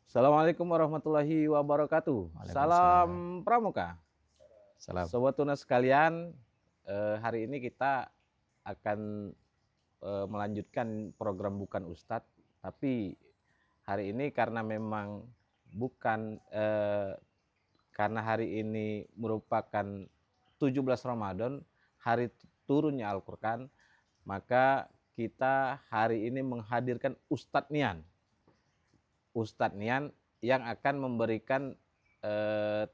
Assalamualaikum warahmatullahi wabarakatuh. Waalaikumsalam. Salam Pramuka. Salam. Sobat Tunas sekalian, hari ini kita akan melanjutkan program Bukan Ustadz, tapi hari ini karena memang bukan karena hari ini merupakan 17 Ramadan, hari turunnya Al-Quran, maka kita hari ini menghadirkan Ustadz Nian. Ustadz Nian yang akan memberikan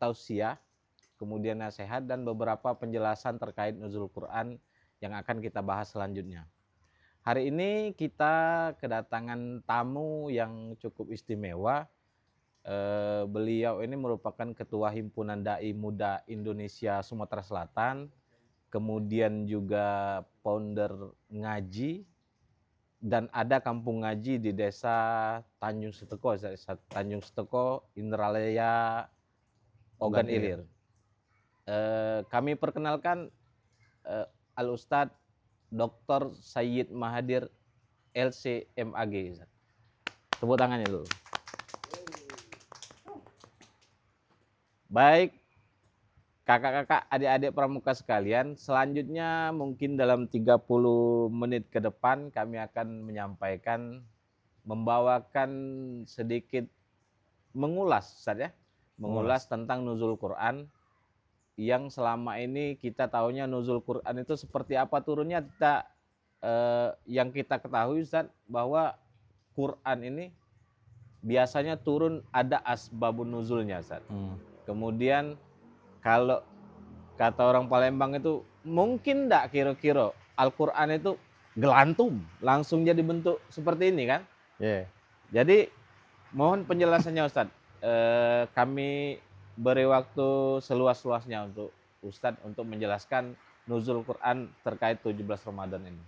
tausiah, kemudian nasihat dan beberapa penjelasan terkait nuzul Quran yang akan kita bahas selanjutnya. Hari ini kita kedatangan tamu yang cukup istimewa. Beliau ini merupakan Ketua Himpunan Dai Muda Indonesia Sumatera Selatan, kemudian juga founder ngaji, dan ada kampung ngaji di desa Tanjung Seteko, Indralaya, Ogan Ilir. Kami perkenalkan Al-Ustadz Dr. Sayyid Mahadir LC.MAG. Tepuk tangannya dulu. Baik, kakak-kakak, adik-adik pramuka sekalian, selanjutnya mungkin dalam 30 menit ke depan kami akan menyampaikan, membawakan sedikit mengulas, Ustaz ya, mengulas tentang nuzul Quran yang selama ini kita tahunya nuzul Quran itu seperti apa turunnya. Yang kita ketahui, Ustaz, bahwa Quran ini biasanya turun ada asbabun nuzulnya, Ustaz. Kemudian kalau kata orang Palembang itu, mungkin enggak kira-kira Al-Quran itu gelantum langsung jadi bentuk seperti ini kan? Yeah. Jadi mohon penjelasannya Ustadz. Kami beri waktu seluas-luasnya untuk Ustadz untuk menjelaskan nuzul Quran terkait 17 Ramadan ini.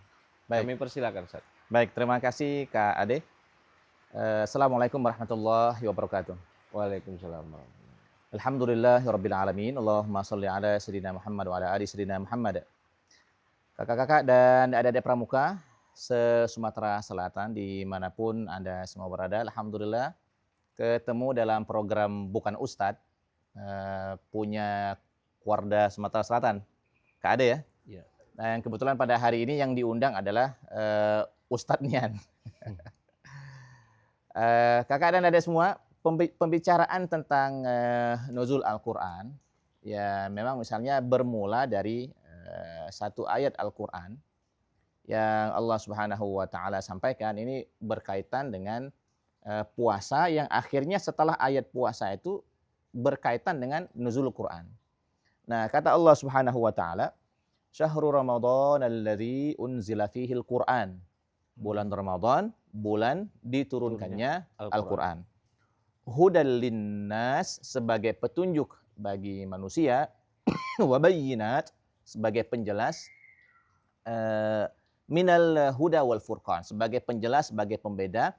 Baik. Kami persilakan Ustadz. Baik, terima kasih Kak Ade. Assalamualaikum warahmatullahi wabarakatuh. Waalaikumsalam. Alhamdulillahirabbil alamin. Allahumma shalli ala sayyidina Muhammad wa ala ali sayyidina Muhammad. Kakak-kakak dan adik-adik pramuka se-Sumatera Selatan dimanapun Anda semua berada, alhamdulillah ketemu dalam program Bukan Ustadz, punya Warda Sumatera Selatan, Kak Ade ya. Iya. Nah, yang kebetulan pada hari ini yang diundang adalah Ustadz Nian. Kakak dan adik semua, pembicaraan tentang nuzul Al-Quran, ya memang misalnya bermula dari satu ayat Al-Quran yang Allah Subhanahu wa Ta'ala sampaikan. Ini berkaitan dengan puasa yang akhirnya setelah ayat puasa itu berkaitan dengan nuzul Quran. Nah, kata Allah Subhanahu wa Ta'ala, Syahrul Ramadan alladzi unzila fihil Quran. Bulan Ramadan, bulan diturunkannya Al-Quran. Hudal linnas, sebagai petunjuk bagi manusia, wabayinat, sebagai penjelas, minal huda wal furqan, sebagai penjelas, sebagai pembeda,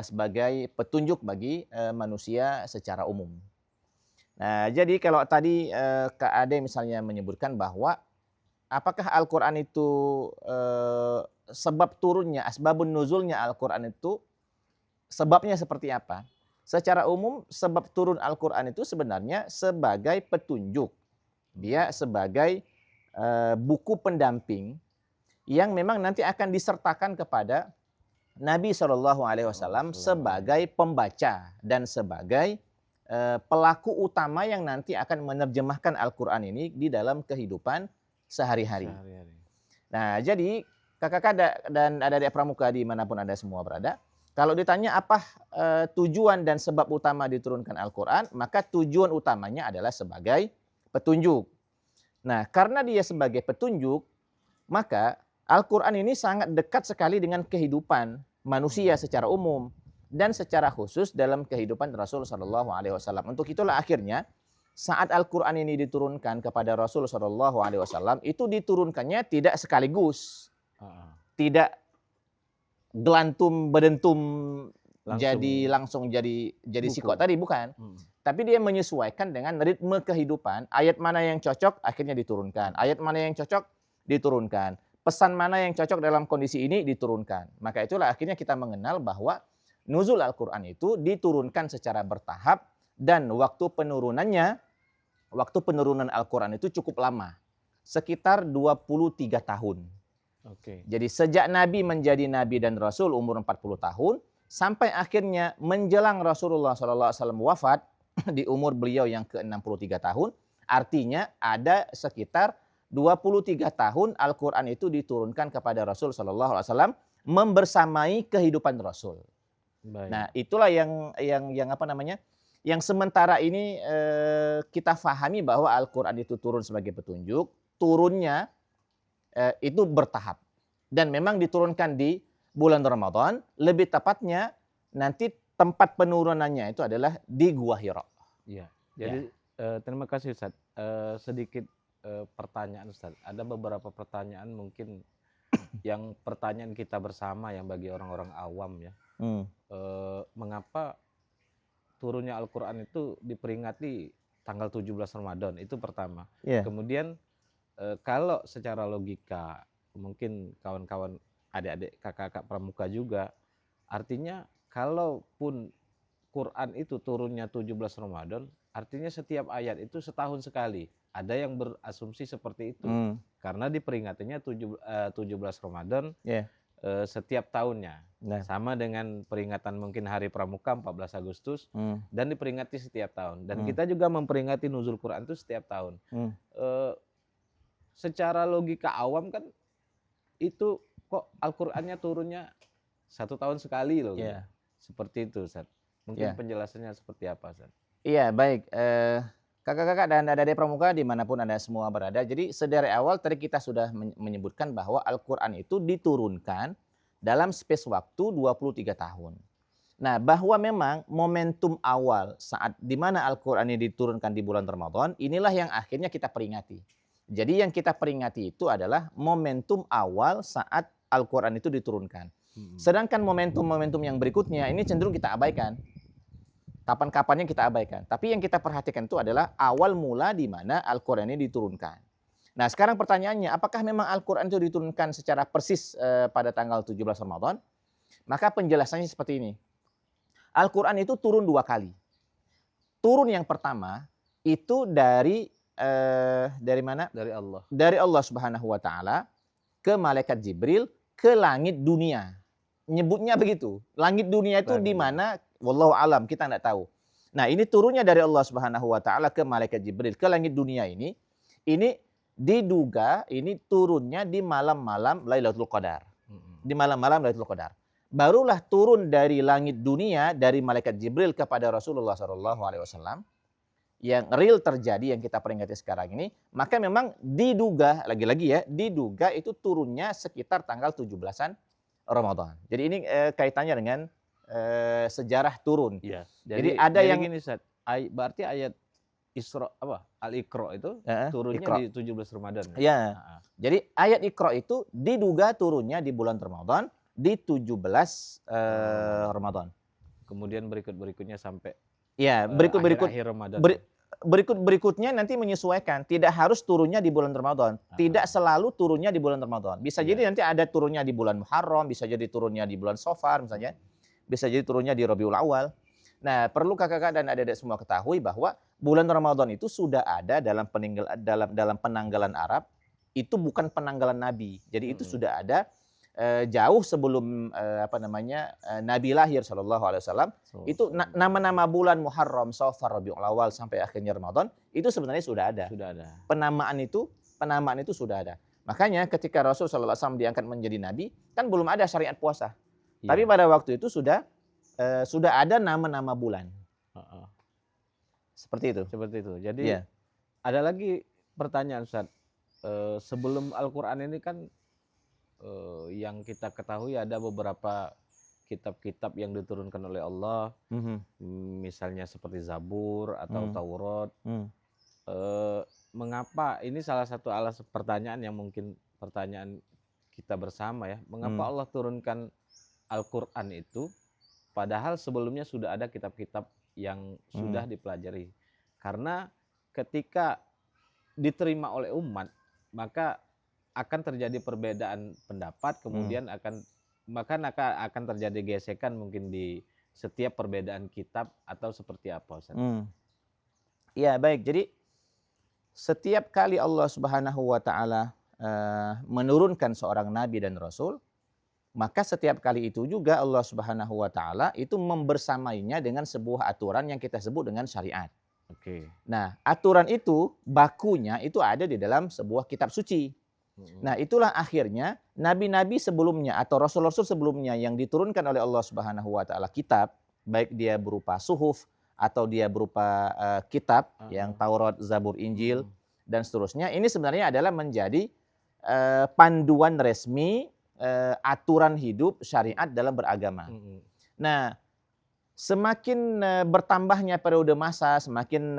sebagai petunjuk bagi manusia secara umum. Nah, jadi kalau tadi Kak Ade misalnya menyebutkan bahwa apakah Al-Quran itu sebab turunnya, asbabun nuzulnya Al-Quran itu sebabnya seperti apa? Secara umum sebab turun Al-Quran itu sebenarnya sebagai petunjuk. Dia sebagai buku pendamping yang memang nanti akan disertakan kepada Nabi SAW sebagai pembaca dan sebagai pelaku utama yang nanti akan menerjemahkan Al-Quran ini di dalam kehidupan sehari-hari. Nah, jadi kakak-kakak dan adik-adik pramuka dimanapun Anda semua berada, kalau ditanya apa tujuan dan sebab utama diturunkan Al-Quran, maka tujuan utamanya adalah sebagai petunjuk. Nah, karena dia sebagai petunjuk, maka Al-Quran ini sangat dekat sekali dengan kehidupan manusia secara umum dan secara khusus dalam kehidupan Rasul Shallallahu Alaihi Wasallam. Untuk itulah akhirnya saat Al-Quran ini diturunkan kepada Rasul Shallallahu Alaihi Wasallam, itu diturunkannya tidak sekaligus, tidak gelantum bedentum langsung jadi sikot tadi, bukan. Tapi dia menyesuaikan dengan ritme kehidupan. Ayat mana yang cocok akhirnya diturunkan. Ayat mana yang cocok diturunkan. Pesan mana yang cocok dalam kondisi ini diturunkan. Maka itulah akhirnya kita mengenal bahwa nuzul Al-Quran itu diturunkan secara bertahap dan waktu penurunan Al-Quran itu cukup lama. Sekitar 23 tahun. Oke. Jadi sejak Nabi menjadi Nabi dan Rasul umur 40 tahun, sampai akhirnya menjelang Rasulullah SAW wafat di umur beliau yang ke-63 tahun, artinya ada sekitar 23 tahun Al-Quran itu diturunkan kepada Rasul SAW membersamai kehidupan Rasul. Baik. Nah, itulah yang apa namanya? Yang sementara ini kita fahami bahwa Al-Quran itu turun sebagai petunjuk, turunnya itu bertahap. Dan memang diturunkan di bulan Ramadan, lebih tepatnya nanti tempat penurunannya itu adalah di Gua Hira. Iya. Jadi terima kasih Ustaz. Sedikit pertanyaan Ustaz. Ada beberapa pertanyaan mungkin yang pertanyaan kita bersama yang bagi orang-orang awam ya. Mengapa turunnya Al-Quran itu diperingati tanggal 17 Ramadan? Itu pertama. Yeah. Kemudian kalau secara logika mungkin kawan-kawan adik-adik kakak-kakak pramuka juga, artinya kalaupun Quran itu turunnya 17 Ramadan, artinya setiap ayat itu setahun sekali. Ada yang berasumsi seperti itu. Karena diperingatinya 17 Ramadan setiap tahunnya. Nah. Sama dengan peringatan mungkin Hari Pramuka 14 Agustus dan diperingati setiap tahun. Dan kita juga memperingati nuzul Quran itu setiap tahun. Secara logika awam kan itu kok Al-Qur'annya turunnya 1 tahun sekali loh. Gitu. Seperti itu Ustaz. Mungkin penjelasannya seperti apa Ustaz? Iya, baik. Kakak-kakak dan adik-adik pramuka dimanapun Anda semua berada. Jadi sedari awal tadi kita sudah menyebutkan bahwa Al-Quran itu diturunkan dalam space waktu 23 tahun. Nah, bahwa memang momentum awal saat di mana Al-Quran ini diturunkan di bulan Ramadan, inilah yang akhirnya kita peringati. Jadi yang kita peringati itu adalah momentum awal saat Al-Quran itu diturunkan. Sedangkan momentum-momentum yang berikutnya ini cenderung kita abaikan. Kapan-kapannya kita abaikan. Tapi yang kita perhatikan itu adalah awal mula di mana Al-Quran ini diturunkan. Nah, sekarang pertanyaannya, apakah memang Al-Quran itu diturunkan secara persis pada tanggal 17 Ramadan? Maka penjelasannya seperti ini. Al-Quran itu turun 2 kali. Turun yang pertama itu dari mana? Dari Allah. Dari Allah Subhanahu wa taala ke malaikat Jibril ke langit dunia. Nyebutnya begitu. Langit dunia itu di mana? Wallahu alam, kita tidak tahu. Nah, ini turunnya dari Allah Subhanahu wa taala ke malaikat Jibril ke langit dunia ini diduga ini turunnya di malam-malam Lailatul Qadar. Di malam-malam Lailatul Qadar. Barulah turun dari langit dunia dari malaikat Jibril kepada Rasulullah SAW yang real terjadi yang kita peringati sekarang ini, maka memang diduga lagi-lagi ya, diduga itu turunnya sekitar tanggal 17-an Ramadan. Jadi ini kaitannya dengan sejarah turun. Iya. Jadi ada yang gini Ustaz, berarti ayat Isra Al-Iqra itu turunnya Iqra. di 17 Ramadan. Ya. Jadi ayat Iqra itu diduga turunnya di bulan Ramadan di 17 Ramadan. Kemudian berikutnya sampai akhir Ramadan. Berikutnya nanti menyesuaikan, tidak harus turunnya di bulan Ramadan, tidak selalu turunnya di bulan Ramadan. Bisa jadi nanti ada turunnya di bulan Muharram, bisa jadi turunnya di bulan Safar misalnya, bisa jadi turunnya di Rabiul Awal. Nah, perlu kakak-kakak dan adik-adik semua ketahui bahwa bulan Ramadan itu sudah ada dalam penanggalan Arab, itu bukan penanggalan Nabi. Jadi itu sudah ada jauh sebelum Nabi lahir SAW. Itu nama-nama bulan Muharram, Safar, Rabiul Awal sampai akhirnya Ramadan itu sebenarnya sudah ada. Penamaan itu sudah ada. Makanya ketika Rasul SAW diangkat menjadi nabi, kan belum ada syariat puasa. Tapi pada waktu itu sudah ada nama-nama bulan. Seperti itu. Jadi ada lagi pertanyaan Ustaz. Sebelum Al-Quran ini kan yang kita ketahui ada beberapa kitab-kitab yang diturunkan oleh Allah, misalnya seperti Zabur atau Taurat. Mengapa, ini salah satu alasan pertanyaan yang mungkin pertanyaan kita bersama ya, mengapa Allah turunkan Al-Quran itu padahal sebelumnya sudah ada kitab-kitab yang sudah dipelajari. Karena ketika diterima oleh umat, maka akan terjadi perbedaan pendapat, kemudian akan terjadi gesekan mungkin di setiap perbedaan kitab atau seperti apa, Ustaz? Ya, baik. Jadi setiap kali Allah Subhanahu wa taala menurunkan seorang nabi dan rasul, maka setiap kali itu juga Allah Subhanahu wa taala itu membersamainya dengan sebuah aturan yang kita sebut dengan syariat. Oke. Nah, aturan itu bakunya itu ada di dalam sebuah kitab suci. Nah, itulah akhirnya nabi-nabi sebelumnya atau rasul-rasul sebelumnya yang diturunkan oleh Allah Subhanahu wa taala kitab, baik dia berupa suhuf atau dia berupa kitab yang Taurat, Zabur, Injil dan seterusnya, ini sebenarnya adalah menjadi panduan resmi aturan hidup syariat dalam beragama. Nah, semakin bertambahnya periode masa, semakin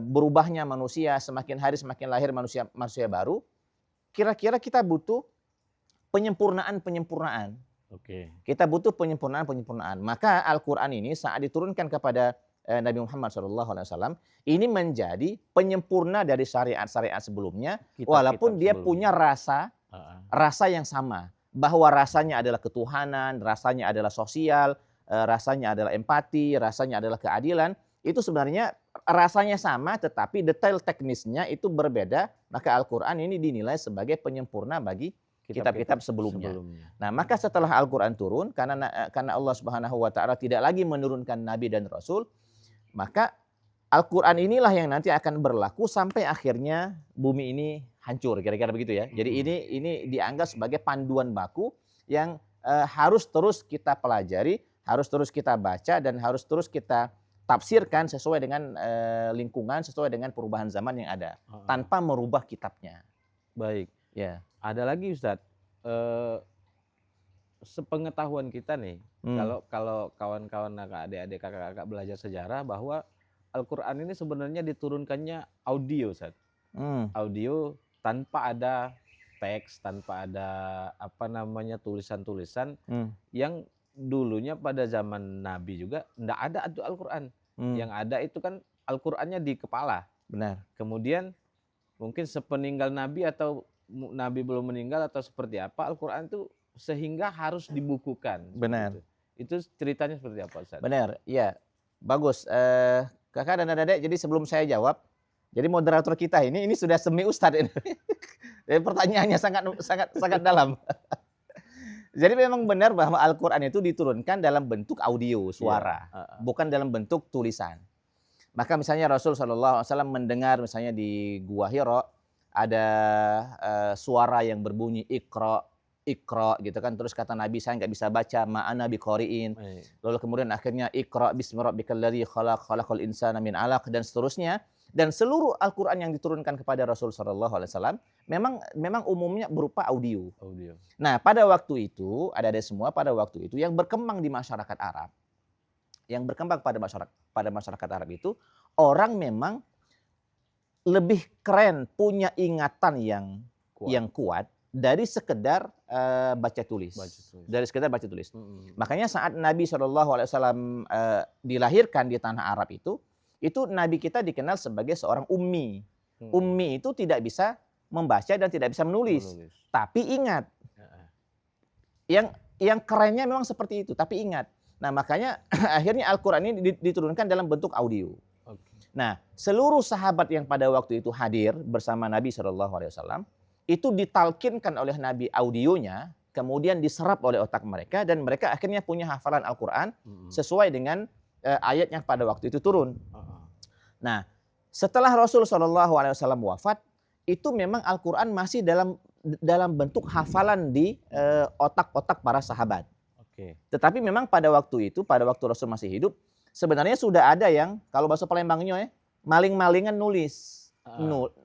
berubahnya manusia, semakin hari semakin lahir manusia baru, kira-kira kita butuh penyempurnaan. Oke. Kita butuh penyempurnaan. Maka Al-Quran ini saat diturunkan kepada Nabi Muhammad SAW, ini menjadi penyempurna dari syariat-syariat sebelumnya, walaupun dia punya rasa yang sama. Bahwa rasanya adalah ketuhanan, rasanya adalah sosial, rasanya adalah empati, rasanya adalah keadilan. Itu sebenarnya rasanya sama, tetapi detail teknisnya itu berbeda. Maka Al-Quran ini dinilai sebagai penyempurna bagi kitab-kitab sebelumnya. Nah, maka setelah Al-Quran turun, karena Allah Subhanahu wa taala tidak lagi menurunkan nabi dan rasul, maka Al-Quran inilah yang nanti akan berlaku sampai akhirnya bumi ini hancur, kira-kira begitu ya. Jadi ini dianggap sebagai panduan baku yang harus terus kita pelajari, harus terus kita baca, dan harus terus kita tafsirkan sesuai dengan lingkungan, sesuai dengan perubahan zaman yang ada, tanpa merubah kitabnya. Baik. Ya. Ada lagi, Ustadz, sepengetahuan kita nih, kalau kawan-kawan adik-adik kakak-kakak belajar sejarah, bahwa Al-Quran ini sebenarnya diturunkannya audio, Ustadz. Audio tanpa ada teks, tanpa ada tulisan-tulisan yang dulunya pada zaman Nabi juga enggak ada Al-Quran. Yang ada itu kan Al-Qurannya di kepala. Benar. Kemudian mungkin sepeninggal Nabi atau Nabi belum meninggal atau seperti apa, Al-Quran itu sehingga harus dibukukan. Benar. Itu ceritanya seperti apa, Ustaz? Benar, ya. Bagus. Kakak dan adik-adik, jadi sebelum saya jawab, jadi moderator kita ini sudah semi ustadz ini. Pertanyaannya sangat dalam. Jadi memang benar bahwa Al-Quran itu diturunkan dalam bentuk audio, suara, bukan dalam bentuk tulisan. Maka misalnya Rasul SAW mendengar misalnya di Gua Hira ada suara yang berbunyi Iqra gitu kan, terus kata Nabi, saya nggak bisa baca, ma'ana biqari'in. Lalu kemudian akhirnya Iqra bismi rabbikal ladzi khalaq, khalaqal insana min 'alaq, dan seterusnya. Dan seluruh Al-Quran yang diturunkan kepada Rasul SAW memang umumnya berupa audio. Nah, pada waktu itu, ada semua pada waktu itu yang berkembang di masyarakat Arab, yang berkembang pada masyarakat Arab itu, orang memang lebih keren, punya ingatan yang kuat dari sekedar baca tulis. Dari sekedar baca tulis. Makanya saat Nabi SAW dilahirkan di tanah Arab itu Nabi kita dikenal sebagai seorang ummi. Ummi itu tidak bisa membaca dan tidak bisa menulis. Tapi ingat, yang kerennya memang seperti itu. Tapi ingat. Nah, makanya akhirnya Al-Quran ini diturunkan dalam bentuk audio. Nah, seluruh sahabat yang pada waktu itu hadir bersama Nabi SAW itu ditalkinkan oleh Nabi audionya, kemudian diserap oleh otak mereka, dan mereka akhirnya punya hafalan Al-Quran sesuai dengan ayat yang pada waktu itu turun. Nah, setelah Rasul SAW wafat, itu memang Al-Quran masih dalam bentuk hafalan di otak-otak para sahabat. Tetapi memang pada waktu itu, pada waktu Rasul masih hidup, sebenarnya sudah ada yang, kalau bahasa Palembangnya, maling-malingan nulis.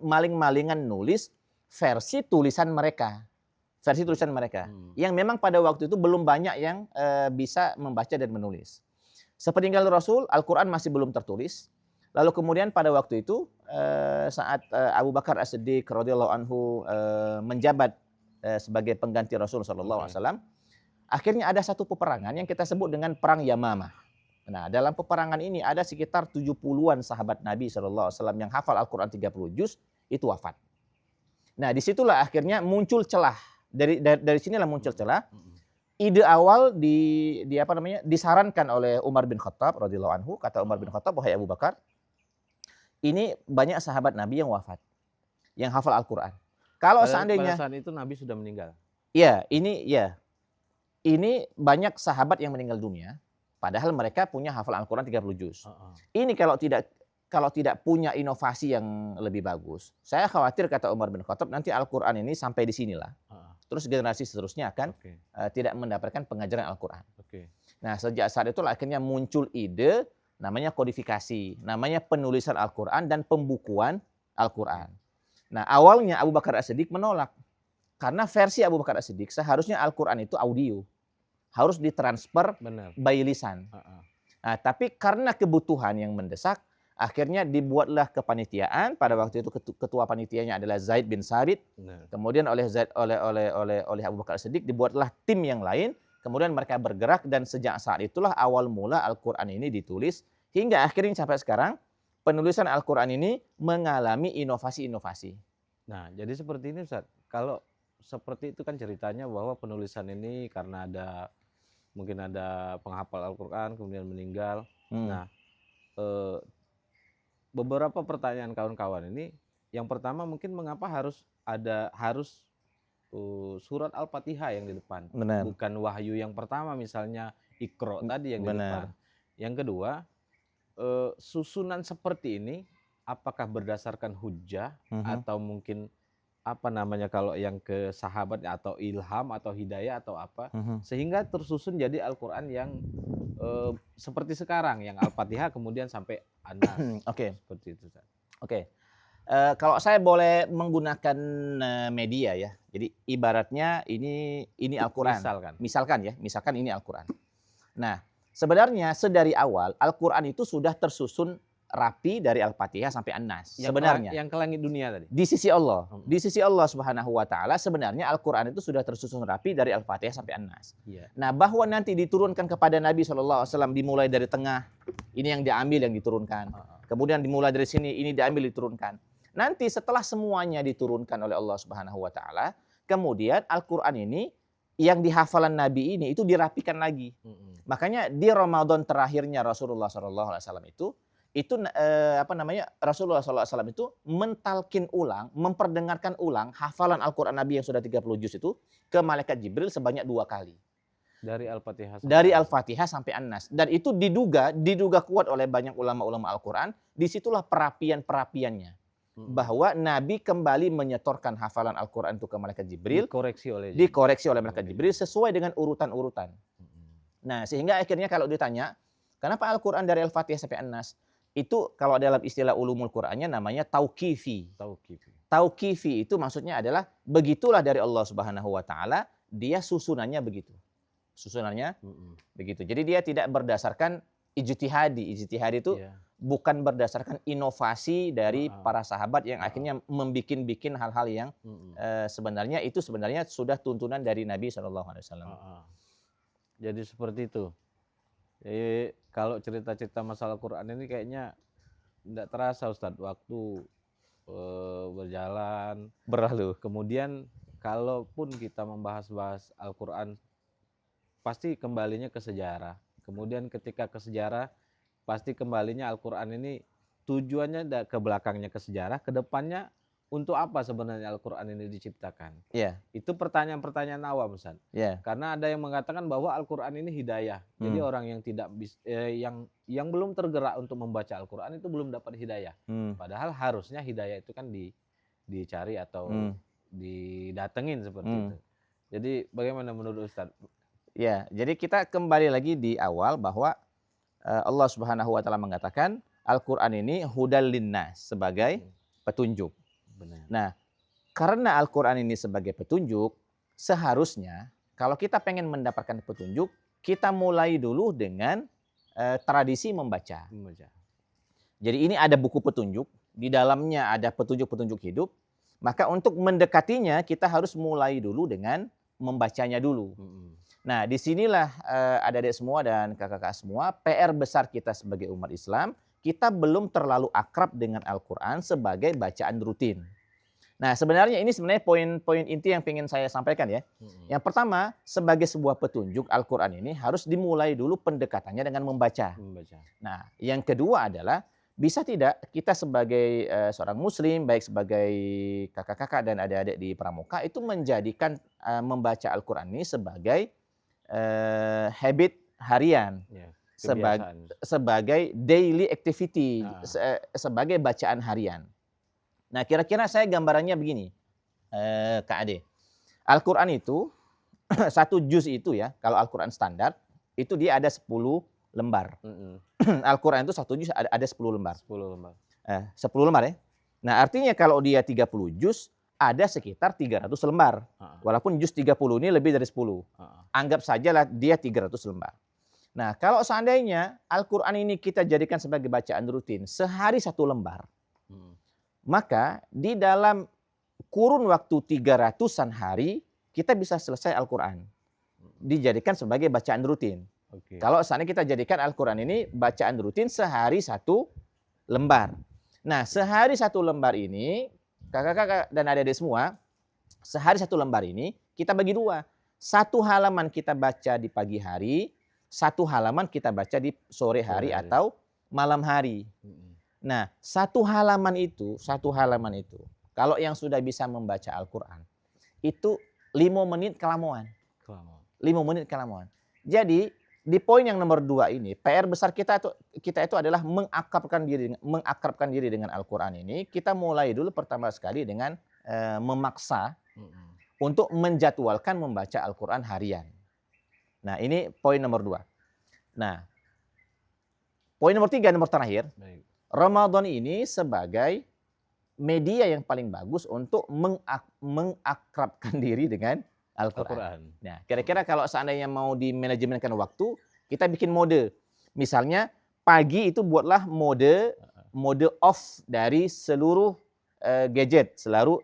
Maling-malingan nulis versi tulisan mereka. Yang memang pada waktu itu belum banyak yang bisa membaca dan menulis. Sepeninggal Rasul, Al-Quran masih belum tertulis. Lalu kemudian pada waktu itu, saat Abu Bakar As-Siddiq radhiyallahu anhu menjabat sebagai pengganti Rasul SAW, akhirnya ada satu peperangan yang kita sebut dengan Perang Yamamah. Nah, dalam peperangan ini ada sekitar 70-an sahabat Nabi SAW yang hafal Al-Quran 30 juz, itu wafat. Nah, disitulah akhirnya muncul celah. Dari sinilah muncul celah. ide awal di apa namanya disarankan oleh Umar bin Khattab radhiyallahu anhu. Kata Umar bin Khattab, wahai Abu Bakar, ini banyak sahabat Nabi yang wafat, yang hafal Al-Quran. Kalau Pada seandainya, saat itu Nabi sudah meninggal. ya ini banyak sahabat yang meninggal dunia, padahal mereka punya hafal Al-Quran 30 juz. Ini kalau tidak punya inovasi yang lebih bagus, saya khawatir, kata Umar bin Khattab, nanti Al-Quran ini sampai di sinilah. Terus generasi seterusnya akan tidak mendapatkan pengajaran Al-Quran. Nah, sejak saat itu akhirnya muncul ide namanya kodifikasi, namanya penulisan Al-Quran dan pembukuan Al-Quran. Nah, awalnya Abu Bakar As-Siddiq menolak. Karena versi Abu Bakar As-Siddiq seharusnya Al-Quran itu audio. Harus ditransfer by lisan. Nah, tapi karena kebutuhan yang mendesak, akhirnya dibuatlah kepanitiaan. Pada waktu itu ketua panitianya adalah Zaid bin Sabit. Kemudian oleh Abu Bakar As-Siddiq dibuatlah tim yang lain. Kemudian mereka bergerak dan sejak saat itulah awal mula Al-Quran ini ditulis. Hingga akhirnya sampai sekarang penulisan Al-Quran ini mengalami inovasi-inovasi. Nah, jadi seperti ini Ustaz. Kalau seperti itu kan ceritanya bahwa penulisan ini karena mungkin ada penghafal Al-Quran kemudian meninggal. Nah, beberapa pertanyaan kawan-kawan ini, yang pertama mungkin mengapa harus surat Al-Fatihah yang di depan, bukan wahyu yang pertama misalnya Iqra tadi yang di depan. Yang kedua, susunan seperti ini apakah berdasarkan hujjah atau mungkin apa namanya kalau yang ke sahabat atau ilham atau hidayah atau apa, sehingga tersusun jadi Al-Quran yang seperti sekarang, yang Al-Fatihah kemudian sampai An-Nas. Seperti itu. Kalau saya boleh menggunakan media ya, jadi ibaratnya ini Al-Quran. Misalkan ini Al-Quran. Nah, sebenarnya sedari awal Al-Quran itu sudah tersusun rapi dari Al-Fatihah sampai An-Nas. Sebenarnya yang ke langit dunia tadi. Di sisi Allah Subhanahu wa taala, sebenarnya Al-Quran itu sudah tersusun rapi dari Al-Fatihah sampai An-Nas. Nah, bahwa nanti diturunkan kepada Nabi SAW dimulai dari tengah, ini yang diambil yang diturunkan. Kemudian dimulai dari sini, ini diambil diturunkan. Nanti setelah semuanya diturunkan oleh Allah Subhanahu wa taala, kemudian Al-Quran ini yang di hafalan Nabi ini itu dirapikan lagi. Makanya di Ramadan terakhirnya Rasulullah SAW itu Rasulullah SAW itu mentalkin ulang, memperdengarkan ulang hafalan Al-Quran Nabi yang sudah 30 juz itu ke malaikat Jibril sebanyak 2 kali. Dari Al-Fatihah sampai An-Nas. Dan itu diduga kuat oleh banyak ulama-ulama Al-Quran. Disitulah perapiannya. Bahwa Nabi kembali menyetorkan hafalan Al-Quran itu ke malaikat Jibril. Dikoreksi oleh malaikat Jibril sesuai dengan urutan-urutan. Nah, sehingga akhirnya kalau ditanya, kenapa Al-Quran dari Al-Fatihah sampai An-Nas? Itu kalau dalam istilah ulumul Qur'annya namanya tauqifi. Tauqifi itu maksudnya adalah begitulah dari Allah Subhanahu wa taala, dia susunannya begitu. Begitu. Jadi dia tidak berdasarkan ijtihadi. Ijtihadi itu bukan berdasarkan inovasi dari para sahabat yang akhirnya membikin hal-hal yang sebenarnya sudah tuntunan dari Nabi SAW. Jadi seperti itu. Jadi kalau cerita-cerita masalah Quran ini kayaknya tidak terasa Ustadz, waktu berlalu. Kemudian kalaupun kita membahas Al-Quran, pasti kembalinya ke sejarah. Kemudian ketika ke sejarah, pasti kembalinya Al-Quran ini tujuannya ke belakangnya ke sejarah, ke depannya untuk apa sebenarnya Al-Quran ini diciptakan? Itu pertanyaan-pertanyaan awam, Ustaz. Karena ada yang mengatakan bahwa Al-Quran ini hidayah. Jadi orang yang yang belum tergerak untuk membaca Al-Quran itu belum dapat hidayah. Padahal harusnya hidayah itu kan dicari atau didatengin seperti itu. Jadi bagaimana menurut Ustaz? Jadi kita kembali lagi di awal bahwa Allah Subhanahu wa taala mengatakan Al-Quran ini hudal linnas, sebagai petunjuk. Nah, karena Al-Quran ini sebagai petunjuk, seharusnya kalau kita pengen mendapatkan petunjuk, kita mulai dulu dengan tradisi membaca. Jadi ini ada buku petunjuk, di dalamnya ada petunjuk-petunjuk hidup, maka untuk mendekatinya kita harus mulai dulu dengan membacanya dulu. Nah, disinilah adik-adik semua dan kakak-kakak semua, PR besar kita sebagai umat Islam, kita belum terlalu akrab dengan Al-Quran sebagai bacaan rutin. Nah, sebenarnya ini sebenarnya poin-poin inti yang ingin saya sampaikan ya. Yang pertama, sebagai sebuah petunjuk Al-Quran ini harus dimulai dulu pendekatannya dengan membaca. Membaca. Nah, yang kedua adalah bisa tidak kita sebagai seorang muslim, baik sebagai kakak-kakak dan adik-adik di Pramuka itu menjadikan membaca Al-Quran ini sebagai habit harian, Ya, sebagai kebiasaan. sebagai daily activity, Ah. sebagai bacaan harian. Nah, kira-kira saya gambarannya begini, Kak Ade. Al-Quran itu, satu juz itu ya, kalau Al-Quran standar, itu dia ada 10 lembar. Al-Quran itu satu juz ada 10 lembar. 10 lembar. 10 lembar ya. Nah, artinya kalau dia 30 juz, ada sekitar 300 lembar. Walaupun juz 30 ini lebih dari 10. Anggap sajalah dia 300 lembar. Nah, kalau seandainya Al-Quran ini kita jadikan sebagai bacaan rutin, sehari 1 lembar, maka di dalam kurun waktu 300-an hari, kita bisa selesai Al-Quran. Dijadikan sebagai bacaan rutin. Oke. Kalau seandainya kita jadikan Al-Quran ini bacaan rutin sehari 1 lembar. Nah, sehari 1 lembar ini, kakak-kakak dan adik-adik semua, sehari 1 lembar ini kita bagi 2. 1 halaman kita baca di pagi hari, 1 halaman kita baca di sore hari atau malam hari. Nah, 1 halaman itu, kalau yang sudah bisa membaca Al-Quran, itu 5 menit kelamuan. 5 menit kelamuan. Jadi, di poin yang nomor 2 ini, PR besar kita itu adalah mengakrabkan diri dengan Al-Quran ini. Kita mulai dulu pertama sekali dengan memaksa untuk menjadwalkan membaca Al-Quran harian. Nah, ini poin nomor 2. Nah, poin nomor 3, nomor terakhir. Baik. Ramadan ini sebagai media yang paling bagus untuk mengakrabkan diri dengan Al-Quran. Nah, kira-kira kalau seandainya mau dimanajemenkan waktu, kita bikin mode. Misalnya pagi itu buatlah mode off dari seluruh gadget,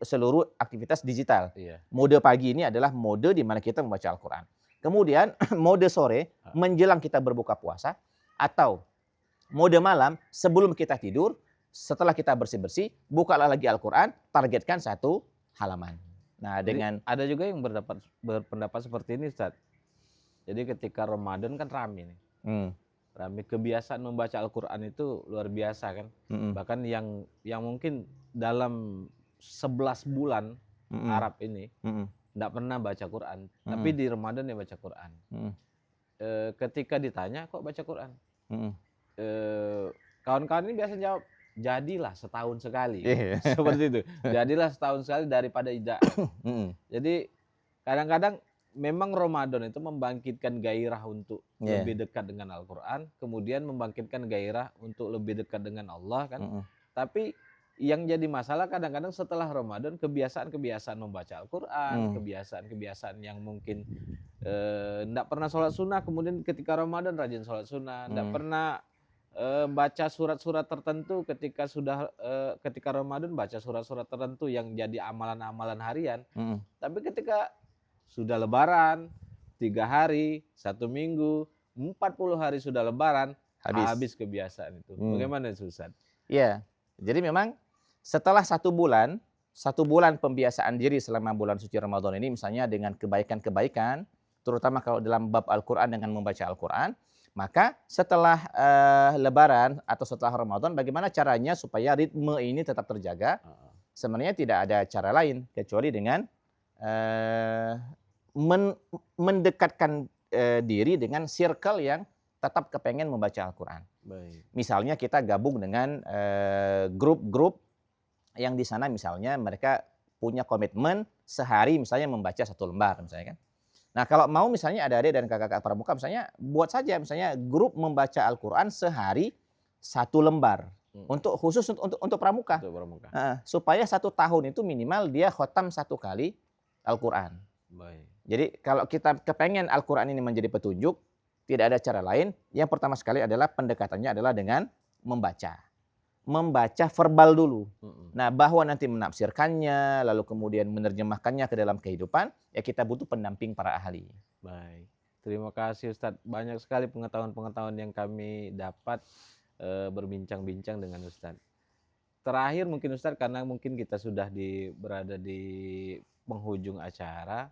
seluruh aktivitas digital. Iya. Mode pagi ini adalah mode di mana kita membaca Al-Quran. Kemudian mode sore menjelang kita berbuka puasa, atau mode malam sebelum kita tidur, setelah kita bersih-bersih, bukalah lagi Al-Quran, targetkan 1 halaman. Nah, dengan ada juga yang berpendapat seperti ini, Ustaz. Jadi ketika Ramadan kan rame nih. Rame, kebiasaan membaca Al-Quran itu luar biasa kan. Bahkan yang mungkin dalam 11 bulan Arab ini enggak pernah baca Quran, tapi di Ramadan dia baca Quran. Ketika ditanya kok baca Quran, kawan-kawan ini biasa jawab, jadilah setahun sekali. Seperti itu. Jadilah setahun sekali daripada tidak. Jadi kadang-kadang memang Ramadan itu membangkitkan gairah untuk lebih dekat dengan Al-Quran, kemudian membangkitkan gairah untuk lebih dekat dengan Allah kan. Tapi yang jadi masalah kadang-kadang setelah Ramadan, kebiasaan-kebiasaan membaca Al-Quran, kebiasaan-kebiasaan yang mungkin enggak pernah sholat sunnah, kemudian ketika Ramadan rajin sholat sunnah, enggak pernah baca surat-surat tertentu ketika Ramadan baca surat-surat tertentu yang jadi amalan-amalan harian. Tapi ketika sudah Lebaran, 3 hari, 1 minggu, 40 hari sudah Lebaran, habis kebiasaan itu. Bagaimana Ustaz? Iya, jadi memang setelah 1 bulan pembiasaan diri selama bulan suci Ramadan ini, misalnya dengan kebaikan-kebaikan, terutama kalau dalam bab Al-Quran dengan membaca Al-Quran, maka setelah Lebaran atau setelah Ramadan, bagaimana caranya supaya ritme ini tetap terjaga? Sebenarnya tidak ada cara lain kecuali dengan mendekatkan diri dengan circle yang tetap kepengen membaca Al-Quran. Misalnya kita gabung dengan grup-grup yang di sana misalnya mereka punya komitmen sehari misalnya membaca 1 lembar misalnya kan. Nah, kalau mau misalnya ada adik dan kakak-kakak pramuka misalnya buat saja misalnya grup membaca Al-Quran sehari 1 lembar untuk khusus untuk pramuka. Supaya 1 tahun itu minimal dia khotam 1 kali Al-Quran. Jadi kalau kita kepengen Al-Quran ini menjadi petunjuk, tidak ada cara lain. Yang pertama sekali adalah pendekatannya adalah dengan membaca. Membaca verbal dulu. Nah, bahwa nanti menafsirkannya, lalu kemudian menerjemahkannya ke dalam kehidupan, ya kita butuh pendamping para ahli. Baik. Terima kasih Ustadz. Banyak sekali pengetahuan-pengetahuan yang kami dapat berbincang-bincang dengan Ustadz. terakhir mungkin Ustadz, karena mungkin kita sudah berada di penghujung acara,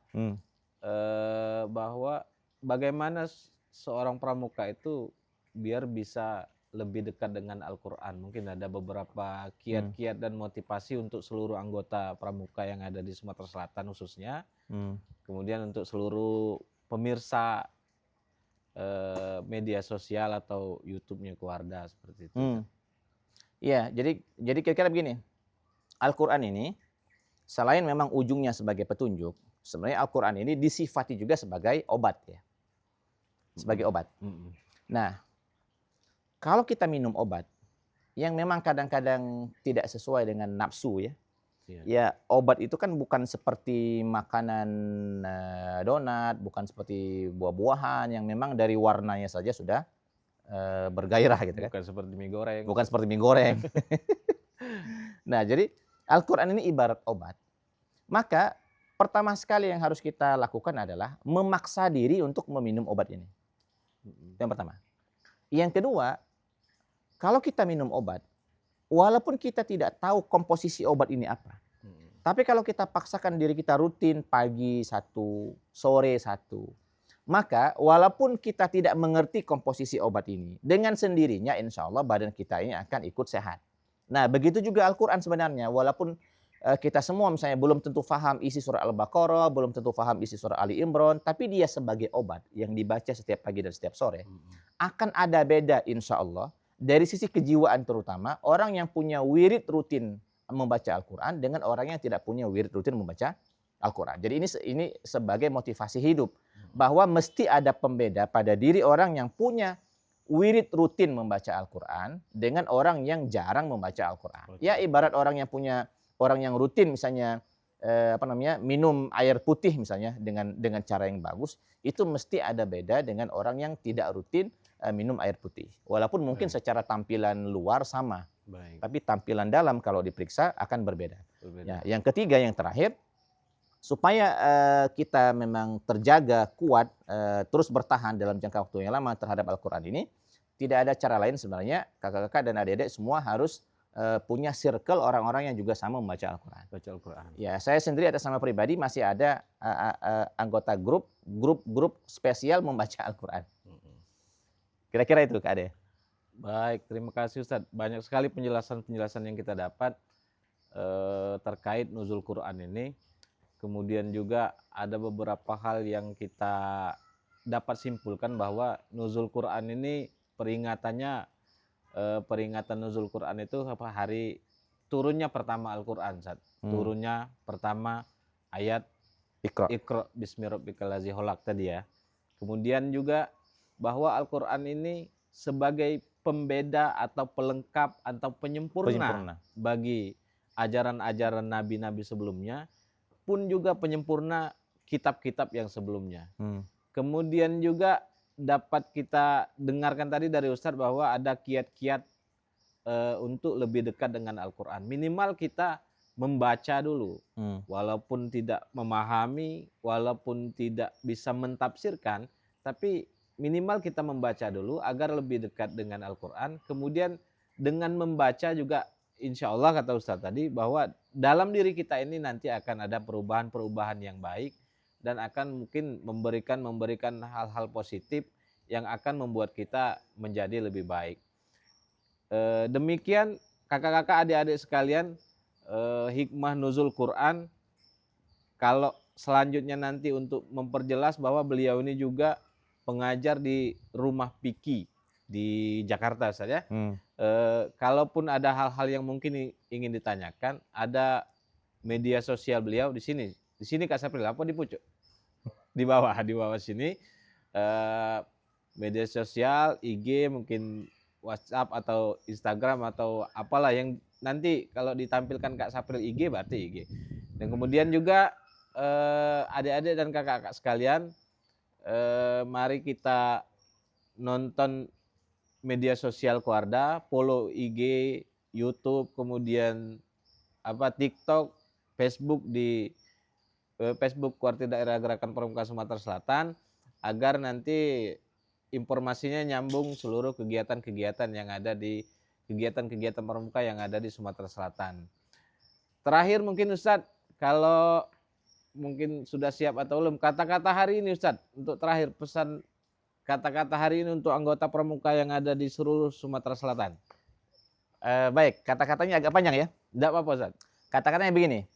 bahwa bagaimana seorang pramuka itu biar bisa lebih dekat dengan Al-Quran. Mungkin ada beberapa kiat-kiat dan motivasi untuk seluruh anggota pramuka yang ada di Sumatera Selatan khususnya. Kemudian untuk seluruh pemirsa media sosial atau YouTube-nya Keluarga seperti itu. Iya, jadi kira-kira begini. Al-Quran ini selain memang ujungnya sebagai petunjuk, sebenarnya Al-Quran ini disifati juga sebagai obat ya. Sebagai obat. Nah, kalau kita minum obat yang memang kadang-kadang tidak sesuai dengan nafsu ya. Ya, obat itu kan bukan seperti makanan donat, bukan seperti buah-buahan yang memang dari warnanya saja sudah bergairah gitu kan. Bukan seperti mie goreng. Bukan seperti mie goreng. Nah, jadi Al-Quran ini ibarat obat. Maka pertama sekali yang harus kita lakukan adalah memaksa diri untuk meminum obat ini. Yang pertama. Yang kedua, kalau kita minum obat, walaupun kita tidak tahu komposisi obat ini apa, tapi kalau kita paksakan diri kita rutin pagi satu, sore satu, maka walaupun kita tidak mengerti komposisi obat ini, dengan sendirinya insya Allah badan kita ini akan ikut sehat. Nah, begitu juga Al-Quran sebenarnya, walaupun kita semua misalnya belum tentu paham isi surah Al-Baqarah, belum tentu paham isi surah Ali Imran, tapi dia sebagai obat yang dibaca setiap pagi dan setiap sore, akan ada beda insya Allah dari sisi kejiwaan, terutama orang yang punya wirid rutin membaca Al-Quran dengan orang yang tidak punya wirid rutin membaca Al-Quran. Jadi ini sebagai motivasi hidup, bahwa mesti ada pembeda pada diri orang yang punya wirid rutin membaca Al-Quran dengan orang yang jarang membaca Al-Quran. Ya, ibarat orang yang rutin misalnya minum air putih misalnya dengan cara yang bagus, itu mesti ada beda dengan orang yang tidak rutin minum air putih. Walaupun mungkin secara tampilan luar sama, tapi tampilan dalam kalau diperiksa akan berbeda. Ya, yang ketiga, yang terakhir, supaya kita memang terjaga kuat, terus bertahan dalam jangka waktu yang lama terhadap Al-Quran ini, tidak ada cara lain sebenarnya. Kakak-kakak dan adik-adik semua harus punya circle orang-orang yang juga sama membaca Al-Quran. Ya, saya sendiri atas nama pribadi masih ada anggota grup spesial membaca Al-Quran. Kira-kira itu Kak Ade. Baik, terima kasih Ustadz. Banyak sekali penjelasan-penjelasan yang kita dapat terkait nuzul Quran ini. Kemudian juga ada beberapa hal yang kita dapat simpulkan bahwa nuzul Quran ini peringatan nuzul Quran itu hari turunnya pertama Al-Quran, turunnya pertama ayat Iqra bismi rabbikal ladzi khalaq tadi ya. Kemudian juga bahwa Al-Quran ini sebagai pembeda atau pelengkap atau penyempurna bagi ajaran-ajaran nabi-nabi sebelumnya, pun juga penyempurna kitab-kitab yang sebelumnya. Kemudian juga dapat kita dengarkan tadi dari Ustadz bahwa ada kiat-kiat untuk lebih dekat dengan Al-Quran. Minimal kita membaca dulu, walaupun tidak memahami, walaupun tidak bisa mentafsirkan, tapi minimal kita membaca dulu agar lebih dekat dengan Al-Quran. Kemudian dengan membaca juga insya Allah kata Ustadz tadi bahwa dalam diri kita ini nanti akan ada perubahan-perubahan yang baik dan akan mungkin memberikan hal-hal positif yang akan membuat kita menjadi lebih baik. Demikian kakak-kakak, adik-adik sekalian, hikmah nuzul Quran. Kalau selanjutnya nanti untuk memperjelas bahwa beliau ini juga pengajar di rumah Piki di Jakarta saja. Kalaupun ada hal-hal yang mungkin ingin ditanyakan, ada media sosial beliau di sini. Di sini Kak Sapril, apa di pucuk? Di bawah sini. Media sosial, IG, mungkin WhatsApp atau Instagram atau apalah yang nanti kalau ditampilkan Kak Sapril IG berarti IG. Dan kemudian juga adik-adik dan kakak-kakak sekalian, mari kita nonton media sosial Keluarga, follow IG, YouTube, kemudian TikTok, Facebook di Facebook Kuarti Daerah Gerakan Pramuka Sumatera Selatan, agar nanti informasinya nyambung seluruh kegiatan-kegiatan yang ada di kegiatan-kegiatan pramuka yang ada di Sumatera Selatan. Terakhir mungkin Ustadz, kalau mungkin sudah siap atau belum, kata-kata hari ini Ustadz, untuk terakhir pesan kata-kata hari ini untuk anggota pramuka yang ada di seluruh Sumatera Selatan. Baik, kata-katanya agak panjang ya. Tidak apa-apa Ustadz. Kata-katanya begini,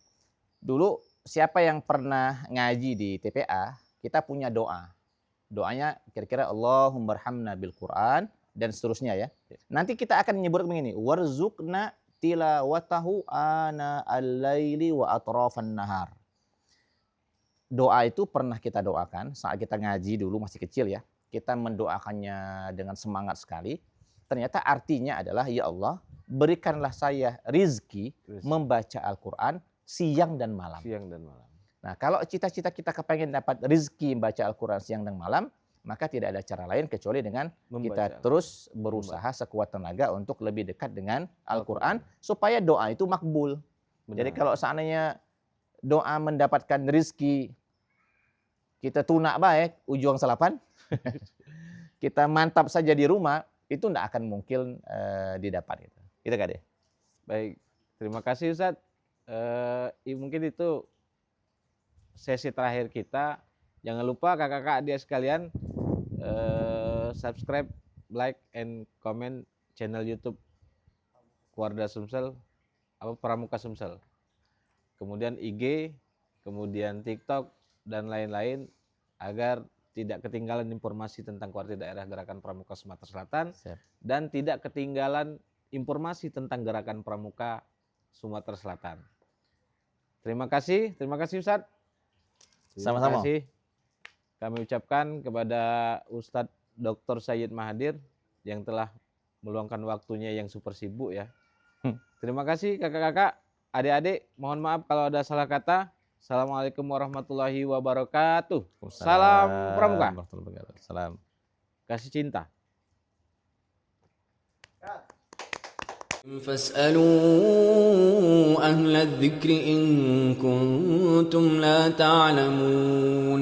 dulu siapa yang pernah ngaji di TPA, kita punya doa. Doanya kira-kira Allahummarhamna bil Quran dan seterusnya ya. Nanti kita akan menyebut begini, warzuqna tilawatahu ana al-laili wa atrafan nahar. Doa itu pernah kita doakan saat kita ngaji dulu masih kecil ya. Kita mendoakannya dengan semangat sekali. Ternyata artinya adalah, ya Allah, berikanlah saya rizki membaca Al-Quran siang dan malam. Siang dan malam. Nah, kalau cita-cita kita kepengen dapat rizki membaca Al-Quran siang dan malam, maka tidak ada cara lain kecuali dengan kita terus berusaha sekuat tenaga untuk lebih dekat dengan Al-Quran supaya doa itu makbul. Benar. Jadi kalau seandainya doa mendapatkan rizki, kita tunak baik, ujung selapan, kita mantap saja di rumah, itu tidak akan mungkin didapat. Itu Kade. Baik, terima kasih Ustadz. Mungkin itu sesi terakhir kita. Jangan lupa kakak-kakak dia sekalian subscribe, like, and comment channel YouTube Wardah Sumsel, Pramuka Sumsel. Kemudian IG, kemudian TikTok dan lain-lain agar tidak ketinggalan informasi tentang Kuarti Daerah Gerakan Pramuka Sumatera Selatan. Siap. Dan tidak ketinggalan informasi tentang Gerakan Pramuka Sumatera Selatan. Terima kasih Ustadz. Sama-sama. Terima kasih kami ucapkan kepada Ustadz Dr. Sayyid Mahathir yang telah meluangkan waktunya yang super sibuk ya. Terima kasih kakak-kakak, adik-adik, mohon maaf kalau ada salah kata. Assalamualaikum warahmatullahi wabarakatuh. Salam Pramuka. Salam. Kasih cinta. فاسألوا أهل الذكر إن كنتم لا تعلمون